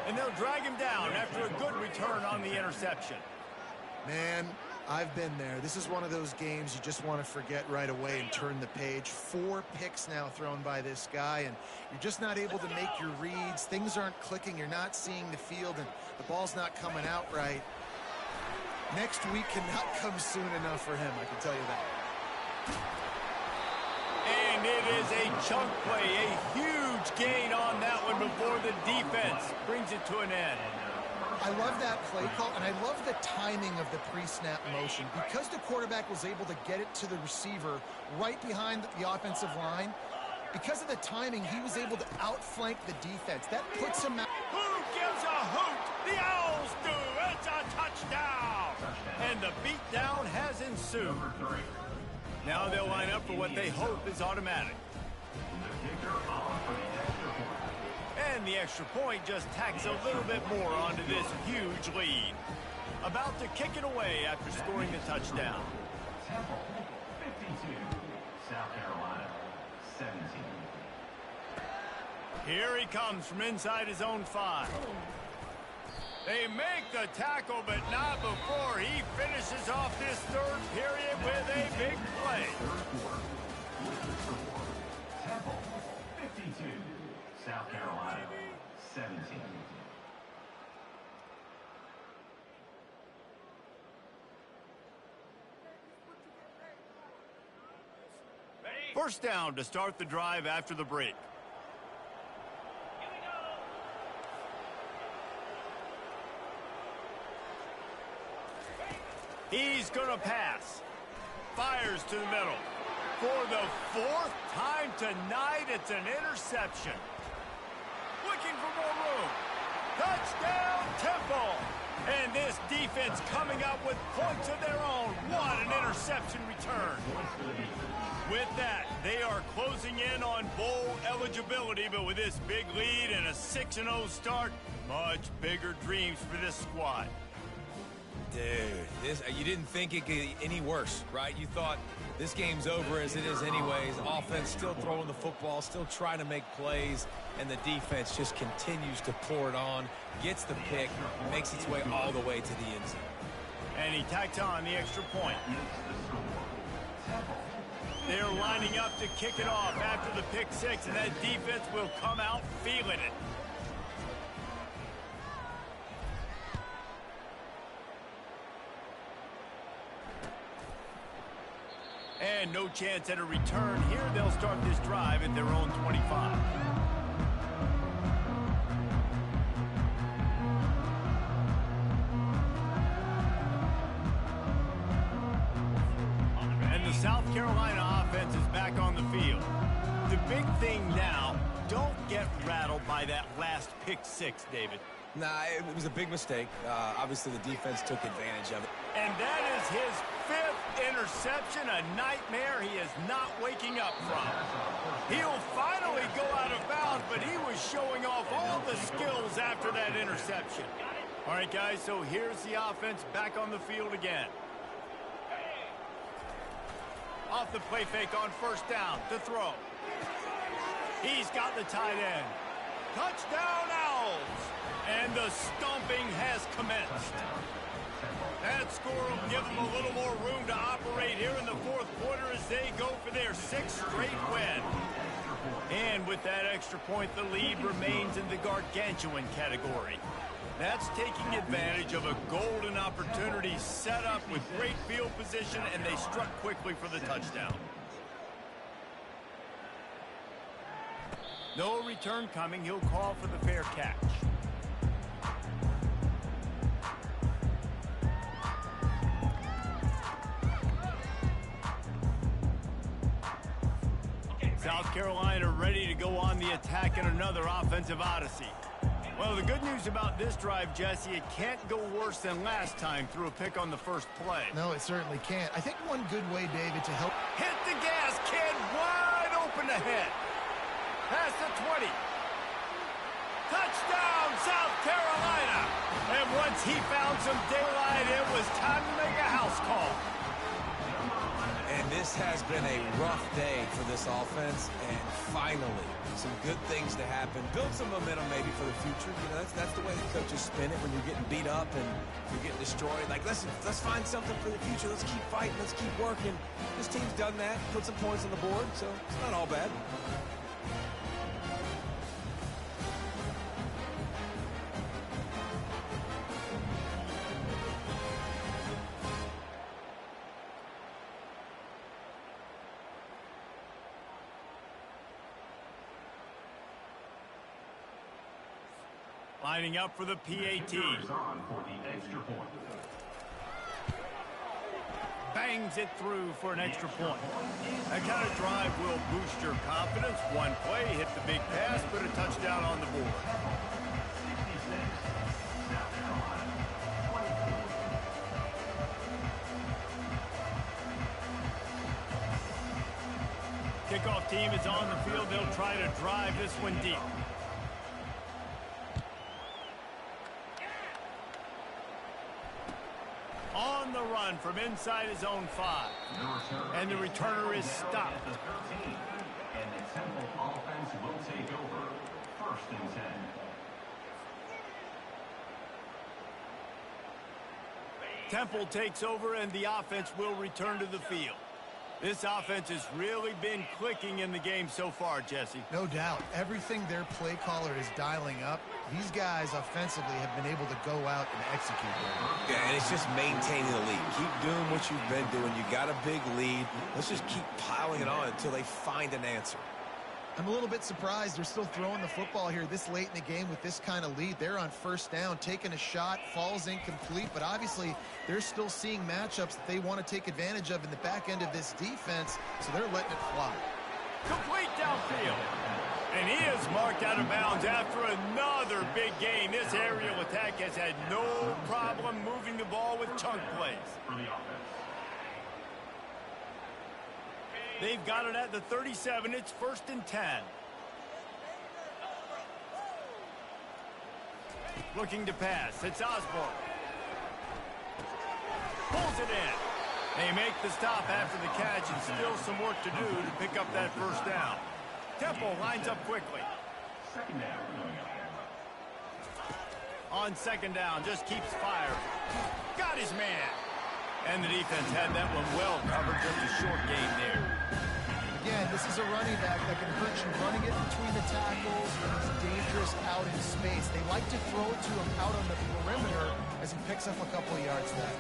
And they'll drag him down after a good return on the interception. Man, I've been there. This is one of those games you just want to forget right away and turn the page. 4 picks now thrown by this guy, and you're just not able to make your reads. Things aren't clicking. You're not seeing the field, and the ball's not coming out right. Next week cannot come soon enough for him, I can tell you that. And it is a chunk play, a huge gain on that one before the defense brings it to an end. I love that play call, and I love the timing of the pre-snap motion. Because the quarterback was able to get it to the receiver right behind the offensive line, because of the timing, he was able to outflank the defense. That puts him out. Who gives a hoot? The Owls do. It's a touchdown. And the beatdown has ensued. Now they'll line up for what they hope is automatic. And the extra point just tacks a little bit more onto this huge lead. About to kick it away after scoring the touchdown. Temple, 52. South Carolina, 17. Here he comes from inside his own 5. They make the tackle, but not before he finishes off this third period with a big play. Temple, 52. South Carolina, 17. First down to start the drive after the break. He's going to pass. Fires to the middle. For the 4th time tonight, it's an interception. Looking for more room. Touchdown, Temple. And this defense coming up with points of their own. What an interception return. With that, they are closing in on bowl eligibility, but with this big lead and a 6-0 start, much bigger dreams for this squad. Dude, you didn't think it could get any worse, right? You thought this game's over as it is anyways. Offense still throwing the football, still trying to make plays, and the defense just continues to pour it on, gets the pick, makes its way all the way to the end zone. And he tacks on the extra point. Temple, They're lining up to kick it off after the pick six, and that defense will come out feeling it. And no chance at a return here. They'll start this drive at their own 25. And the South Carolina offense is back on the field. The big thing now, don't get rattled by that last pick six, David. Nah, it was a big mistake. Obviously, the defense took advantage of it. And that is his fifth interception, a nightmare he is not waking up from. He'll finally go out of bounds, but he was showing off all the skills after that interception. All right, guys, so here's the offense back on the field again. Off the play fake on first down to throw. He's got the tight end. Touchdown, Owls! And the stomping has commenced. That score will give them a little more room to operate here in the fourth quarter as they go for their sixth straight win. And with that extra point, the lead remains in the gargantuan category. That's taking advantage of a golden opportunity set up with great field position, and they struck quickly for the touchdown. No return coming. He'll call for the fair catch. South Carolina ready to go on the attack in another offensive odyssey. Well, the good news about this drive, Jesse, it can't go worse than last time through a pick on the first play. No, it certainly can't. I think one good way, David, to help... Hit the gas, kid, wide open ahead. Past the 20. Touchdown, South Carolina. And once he found some daylight, it was time to make a house call. And this has been a rough day for this offense, and finally, some good things to happen. Build some momentum maybe for the future. You know, that's the way the coaches spin it when you're getting beat up and you're getting destroyed. Like, listen, let's find something for the future. Let's keep fighting. Let's keep working. This team's done that, put some points on the board, so it's not all bad. Lining up for the PAT. Bangs it through for an extra point. That kind of drive will boost your confidence. One play, hit the big pass, put a touchdown on the board. Kickoff team is on the field. They'll try to drive this one deep. On the run from inside his own 5. And the returner is stopped. And the Temple offense will take over. 1st and 10. Temple takes over and the offense will return to the field. This offense has really been clicking in the game so far, Jesse. No doubt. Everything their play caller is dialing up, these guys offensively have been able to go out and execute there. Yeah, and it's just maintaining the lead. Keep doing what you've been doing. You got a big lead. Let's just keep piling it on until they find an answer. I'm a little bit surprised they're still throwing the football here this late in the game with this kind of lead. They're on first down, taking a shot, falls incomplete, but obviously they're still seeing matchups that they want to take advantage of in the back end of this defense, so they're letting it fly. Complete downfield. And he is marked out of bounds after another big game. This aerial attack has had no problem moving the ball with chunk plays. They've got it at the 37. It's 1st and 10. Looking to pass. It's Osborne. Pulls it in. They make the stop after the catch, and still some work to do to pick up that first down. Temple lines up quickly. Second down. On second down, just keeps firing. Got his man. And the defense had that one well covered. Just a short game there. Again, this is a running back that can hurt you running it between the tackles, and he's dangerous out in space. They like to throw it to him out on the perimeter as he picks up a couple of yards there.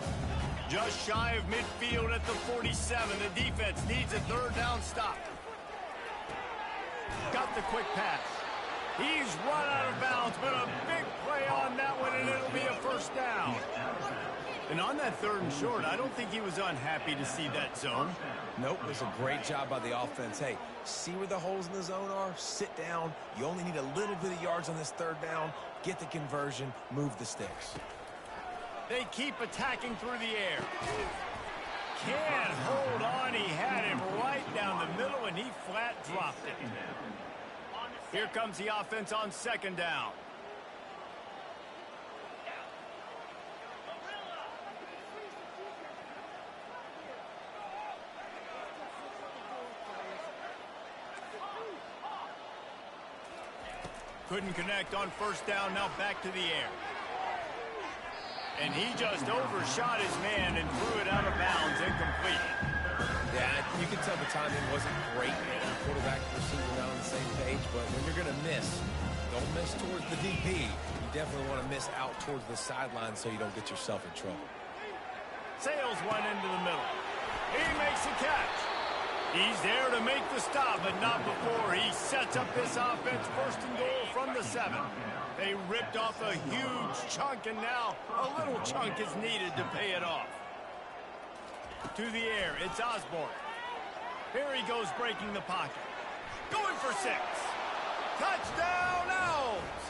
Just shy of midfield at the 47. The defense needs a third down stop. Got the quick pass. He's run out of bounds, but a big play on that one, and it'll be a first down. And on that third and short, I don't think he was unhappy to see that zone. Nope, it was a great job by the offense. Hey, see where the holes in the zone are? Sit down. You only need a little bit of yards on this third down. Get the conversion. Move the sticks. They keep attacking through the air. Can't hold on. He had him right down the middle, and he flat dropped it. Here comes the offense on second down. Couldn't connect on first down. Now back to the air. And he just overshot his man and threw it out of bounds, incomplete. Yeah, you can tell the timing wasn't great. Quarterback and receiver not on the same page, but when you're going to miss, don't miss towards the DP. You definitely want to miss out towards the sideline so you don't get yourself in trouble. Sails one into the middle. He makes a catch. He's there to make the stop, but not before he sets up this offense first and goal from the 7. They ripped off a huge chunk, and now a little chunk is needed to pay it off. To the air, it's Osborne. Here he goes breaking the pocket. Going for 6. Touchdown, Owls!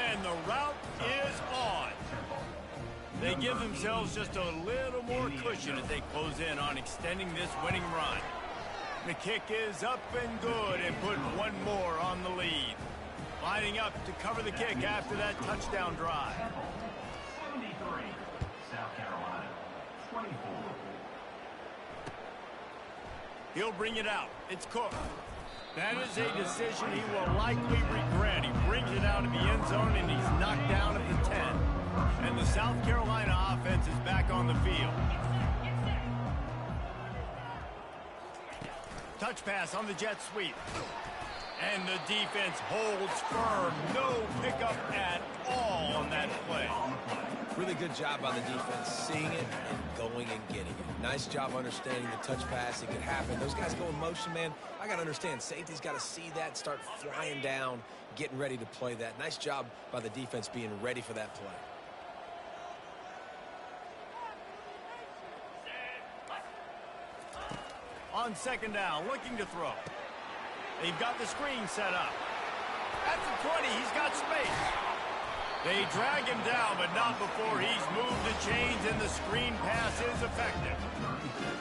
And the route is on. They give themselves just a little more cushion as they close in on extending this winning run. The kick is up and good, and put one more on the lead. Lining up to cover the kick after that touchdown drive. 73, South Carolina, 24. He'll bring it out. It's Cook. That is a decision he will likely regret. He brings it out of the end zone, and he's knocked down at the 10. And the South Carolina offense is back on the field. Touch pass on the jet sweep. And the defense holds firm. No pickup at all on that play. Really good job by the defense, seeing it and going and getting it. Nice job understanding the touch pass. It could happen. Those guys go in motion, man. I got to understand. Safety's got to see that, start flying down, getting ready to play that. Nice job by the defense being ready for that play. On second down, looking to throw. They've got the screen set up. At the 20, he's got space. They drag him down, but not before he's moved the chains, and the screen pass is effective.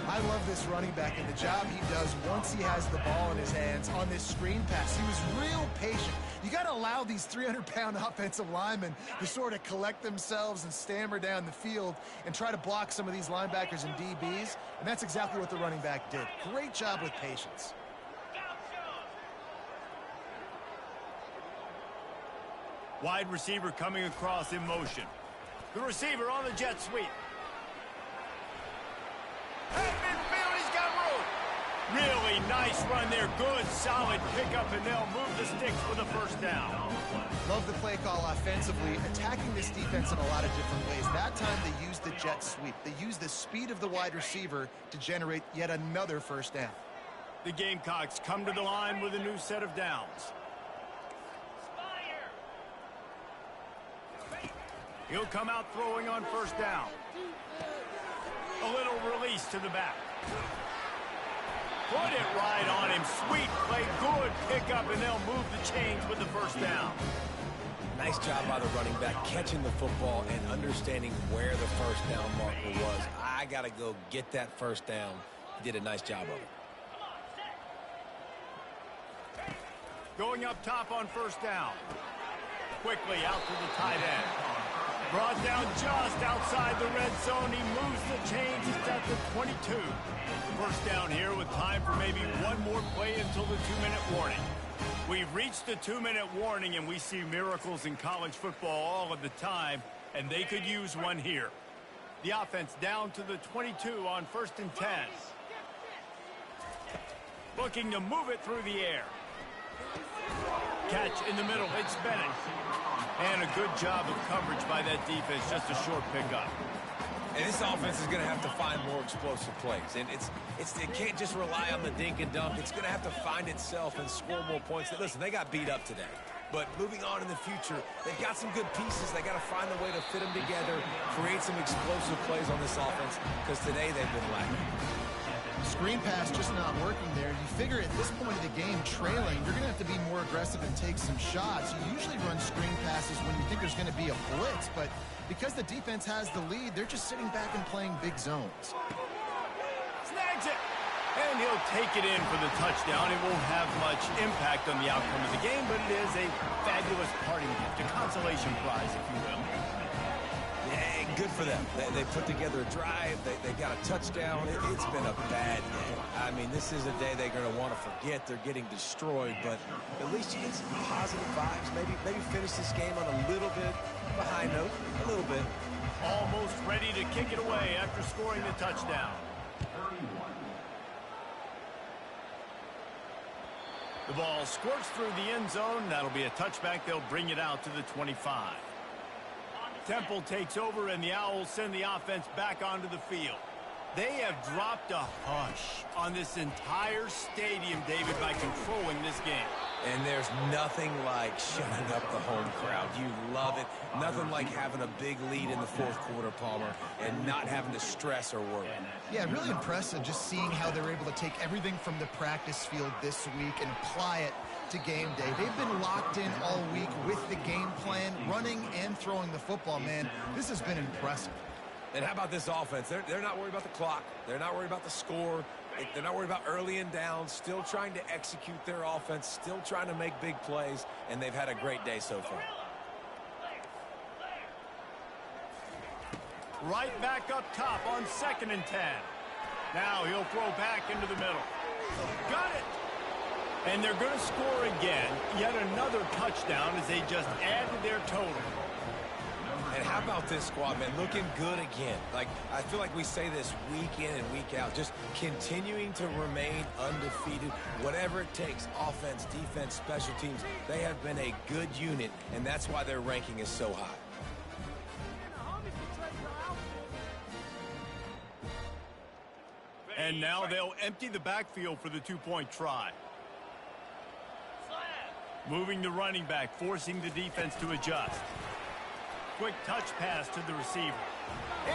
I love this running back and the job he does once he has the ball in his hands on this screen pass. He was real patient. You got to allow these 300-pound offensive linemen to sort of collect themselves and stammer down the field and try to block some of these linebackers and DBs, and that's exactly what the running back did. Great job with patience. Wide receiver coming across in motion. The receiver on the jet sweep. At midfield, he's got room. Really nice run there. Good, solid pickup, and they'll move the sticks for the first down. Love the play call offensively, attacking this defense in a lot of different ways. That time they used the jet sweep. They used the speed of the wide receiver to generate yet another first down. The Gamecocks come to the line with a new set of downs. He'll come out throwing on first down. A little release to the back. Put it right on him. Sweet play, good pickup, and they'll move the chains with the first down. Nice job by the running back, catching the football and understanding where the first down marker was. I got to go get that first down. He did a nice job of it. Going up top on first down. Quickly out to the tight end. Brought down just outside the red zone. He moves the chains. It's at the 22. First down here with time for maybe one more play until the 2-minute warning. We've reached the 2-minute warning, and we see miracles in college football all of the time, and they could use one here. The offense down to the 22 on 1st and 10. Looking to move it through the air. Catch in the middle. It's Bennett. And a good job of coverage by that defense. Just a short pickup. And this offense is going to have to find more explosive plays. And it can't just rely on the dink and dunk. It's going to have to find itself and score more points. Listen, they got beat up today. But moving on in the future, they've got some good pieces. They got to find a way to fit them together, create some explosive plays on this offense, because today they've been lacking. Screen pass just not working there. You figure at this point of the game, trailing, you're going to have to be more aggressive and take some shots. You usually run screen passes when you think there's going to be a blitz, but because the defense has the lead, they're just sitting back and playing big zones. Snags it! And he'll take it in for the touchdown. It won't have much impact on the outcome of the game, but it is a fabulous parting gift, a consolation prize, if you will. Yeah, good for them. They put together a drive. They got a touchdown. It's been a bad day. I mean, this is a day they're going to want to forget. They're getting destroyed, but at least you get some positive vibes. Maybe finish this game on a little bit of a high note, a little bit. Almost ready to kick it away after scoring the touchdown. The ball squirts through the end zone. That'll be a touchback. They'll bring it out to the 25. Temple takes over, and the Owls send the offense back onto the field. They have dropped a hush on this entire stadium, David, by controlling this game. And there's nothing like shutting up the home crowd. You love it. Nothing like having a big lead in the fourth quarter, Palmer, and not having to stress or worry. Yeah, really impressive just seeing how they're able to take everything from the practice field this week and apply it to game day. They've been locked in all week with the game plan, running and throwing the football, man. This has been impressive. And how about this offense? They're not worried about the clock. They're not worried about the score. They're not worried about early and down. Still trying to execute their offense. Still trying to make big plays. And they've had a great day so far. Right back up top on 2nd and 10. Now he'll throw back into the middle. Got it! And they're going to score again. Yet another touchdown as they just add to their total. And how about this squad, man? Looking good again. Like, I feel like we say this week in and week out. Just continuing to remain undefeated. Whatever it takes, offense, defense, special teams. They have been a good unit, and that's why their ranking is so high. And now they'll empty the backfield for the two-point try. Moving the running back, forcing the defense to adjust. Quick touch pass to the receiver.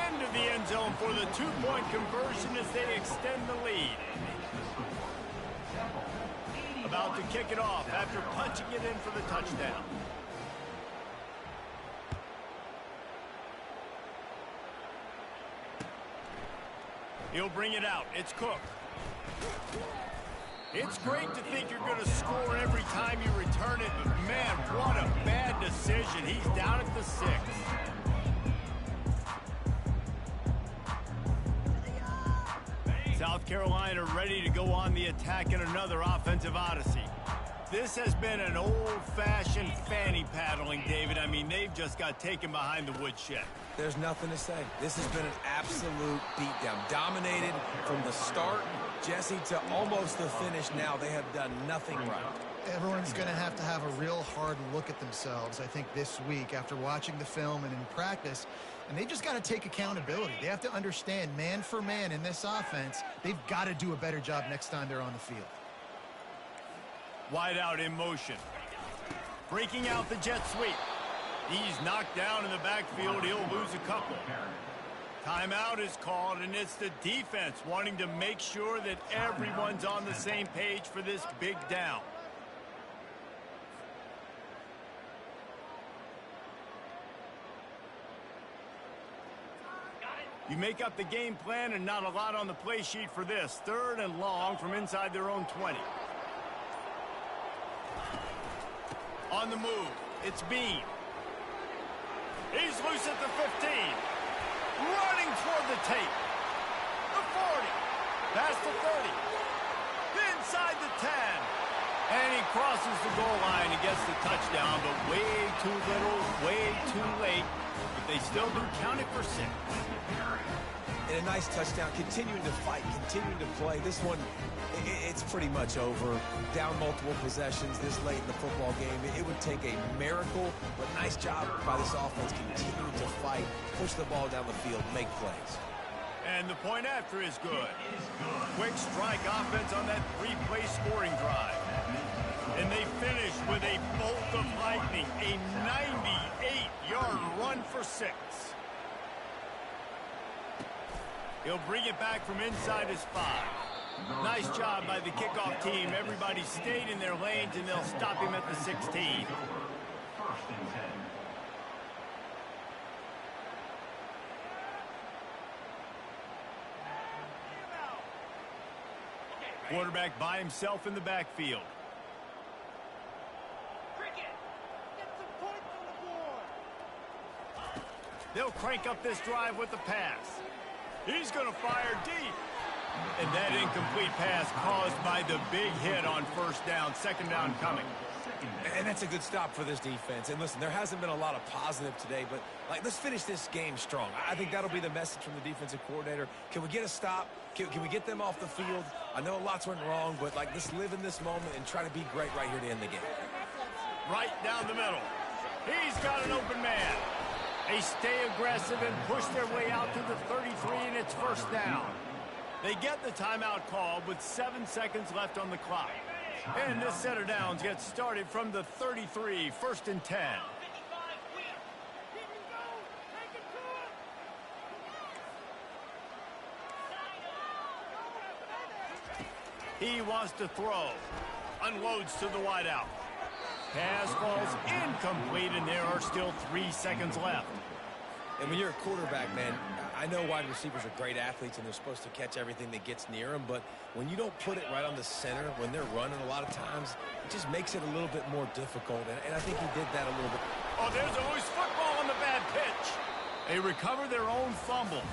Into the end zone for the two-point conversion as they extend the lead. About to kick it off after punching it in for the touchdown. He'll bring it out. It's Cook. It's great to think you're going to score every time you return it, but man, what a bad decision. He's down at the 6. South Carolina ready to go on the attack in another offensive odyssey. This has been an old-fashioned fanny paddling, David. I mean, they've just got taken behind the woodshed. There's nothing to say. This has been an absolute beatdown. Dominated from the start, Jesse, to almost the finish now. They have done nothing right. Everyone's going to have a real hard look at themselves, I think, this week after watching the film and in practice. And they've just got to take accountability. They have to understand, man for man in this offense, they've got to do a better job next time they're on the field. Wide out in motion. Breaking out the jet sweep. He's knocked down in the backfield. He'll lose a couple. Timeout is called, and it's the defense wanting to make sure that everyone's on the same page for this big down. You make up the game plan and not a lot on the play sheet for this. 3rd and long from inside their own 20. On the move, it's Bean. He's loose at the 15. Running toward the tape. The 40. Past the 30. Inside the 10. And he crosses the goal line and gets the touchdown, but way too little, way too late. But they still do count it for 6. And a nice touchdown, continuing to fight, continuing to play. This one, it's pretty much over. Down multiple possessions this late in the football game. It would take a miracle, but nice job by this offense continuing to fight, push the ball down the field, make plays. And the point after is good. Quick strike offense on that three-play scoring drive. And they finish with a bolt of lightning, a 98-yard run for 6. He'll bring it back from inside his 5. Nice job by the kickoff team. Everybody stayed in their lanes, and they'll stop him at the 16. First and 10. Quarterback by himself in the backfield. They'll crank up this drive with the pass. He's going to fire deep. And that incomplete pass caused by the big hit on first down. Second down coming. And that's a good stop for this defense. And listen, there hasn't been a lot of positive today, but let's finish this game strong. I think that'll be the message from the defensive coordinator. Can we get a stop? Can we get them off the field? I know lots went wrong, but let's live in this moment and try to be great right here to end the game. Right down the middle. He's got an open man. They stay aggressive and push their way out to the 33, and it's first down. They get the timeout called with 7 seconds left on the clock. And this set of downs gets started from the 33, first and 10. He wants to throw. Unloads to the wideout. Pass falls incomplete, and there are still 3 seconds left. And when you're a quarterback, man, I know wide receivers are great athletes and they're supposed to catch everything that gets near them, but when you don't put it right on the center, when they're running a lot of times, it just makes it a little bit more difficult, and I think he did that a little bit. Oh, there's a loose football on the bad pitch. They recover their own fumble.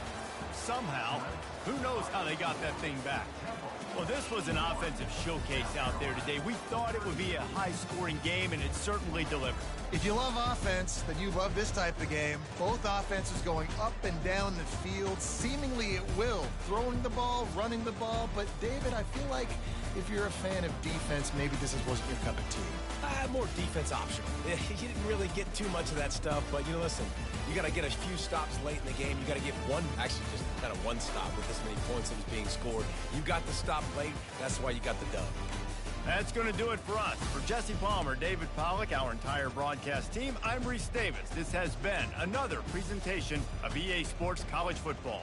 Somehow, who knows how they got that thing back. Well, this was an offensive showcase out there today. We thought it would be a high-scoring game, and it certainly delivered. If you love offense, then you love this type of game. Both offenses going up and down the field, seemingly at will. Throwing the ball, running the ball. But, David, I feel like if you're a fan of defense, maybe this wasn't your cup of tea. More defense optional. You didn't really get too much of that stuff, but, listen, you got to get a few stops late in the game. You got to get one stop with this many points that was being scored. You got the stop late. That's why you got the dub. That's going to do it for us. For Jesse Palmer, David Pollack, our entire broadcast team, I'm Reese Davis. This has been another presentation of EA Sports College Football.